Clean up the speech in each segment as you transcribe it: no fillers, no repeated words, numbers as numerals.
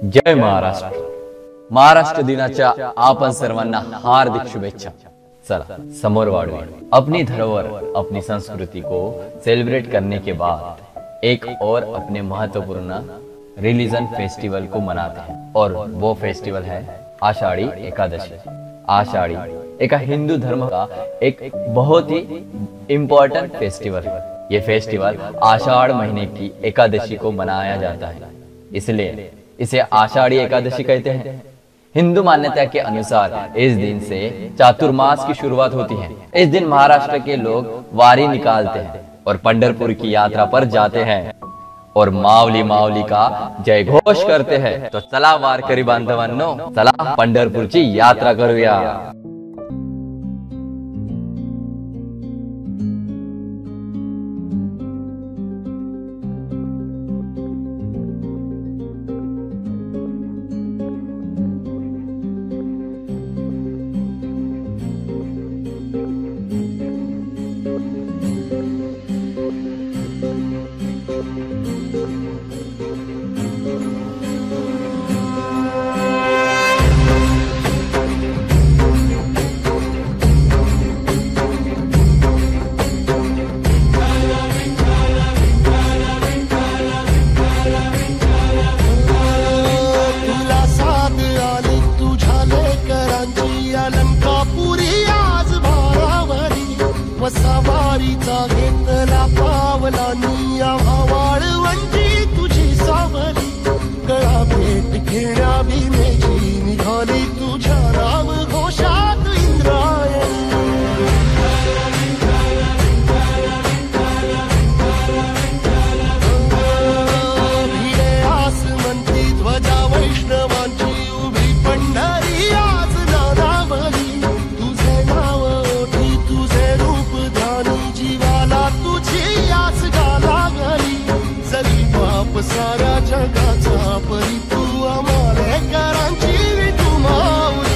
जय महाराष्ट्र। महाराष्ट्र दिनाच्या आपण सर्वांना हार्दिक शुभेच्छा। चला समोर वाढूया। अपनी धरोहर अपनी संस्कृति को सेलिब्रेट करने के बाद एक और अपने महत्वपूर्ण रिलीजन फेस्टिवल को मनाते हैं और वो फेस्टिवल है आषाढ़ी एकादशी। आषाढ़ी एक हिंदू धर्म का एक बहुत ही इम्पोर्टेंट फेस्टिवल है। ये फेस्टिवल आषाढ़ महीने की एकादशी को मनाया जाता है, इसलिए इसे आषाढ़ी एकादशी कहते हैं। हिंदू मान्यता के अनुसार इस दिन से चातुर्मास की शुरुआत होती है। इस दिन महाराष्ट्र के लोग वारी निकालते हैं और पंढरपुर की यात्रा पर जाते हैं और माऊली माऊली का जय घोष करते हैं। तो चला वारकरी बांधवांनो, चला पंढरपूरची यात्रा करूया। सवारीचा घेतला पावला निया वाळवंटी तुझी सावली गळा भेट घेण्या भीमेची निघाली तुझ्या राम घोषात इंद्रायणी। भिडे आसमंती ध्वजा वैष्णवांची उभी पंढरी आज नानावली तुझे नाव ओठी तुझे रूप जीवाला तुझी आस लागली जरी बाप साऱ्या जगाचा परी तू आमालेकरांची विठू माऊली।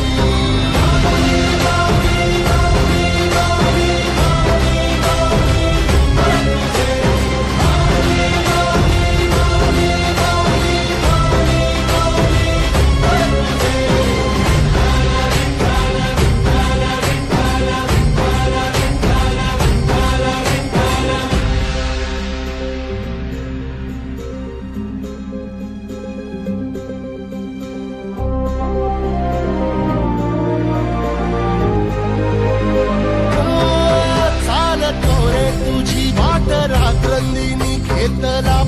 रात्रंदिनी घेतला